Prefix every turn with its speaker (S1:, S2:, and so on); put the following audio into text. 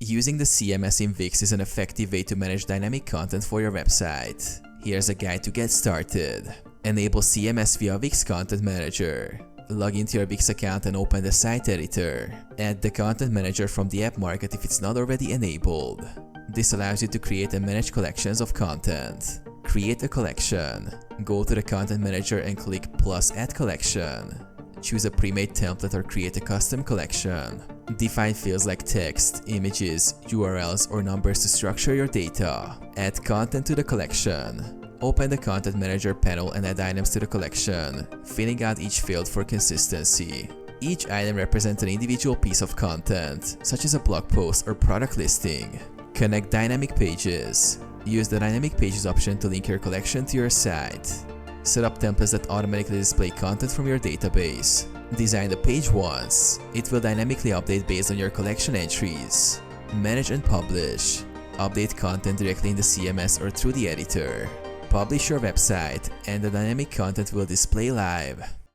S1: Using the CMS in Wix is an effective way to manage dynamic content for your website. Here's a guide to get started. Enable CMS via Wix Content Manager. Log into your Wix account and open the site editor. Add the Content Manager from the app market if it's not already enabled. This allows you to create and manage collections of content. Create a collection. Go to the Content Manager and click plus Add Collection. Choose a pre-made template or create a custom collection. Define fields like text, images, URLs, or numbers to structure your data. Add content to the collection. Open the Content Manager panel and add items to the collection, filling out each field for consistency. Each item represents an individual piece of content, such as a blog post or product listing. Connect dynamic pages. Use the Dynamic Pages option to link your collection to your site. Set up templates that automatically display content from your database. Design the page once. It will dynamically update based on your collection entries. Manage and publish. Update content directly in the CMS or through the editor. Publish your website, and the dynamic content will display live.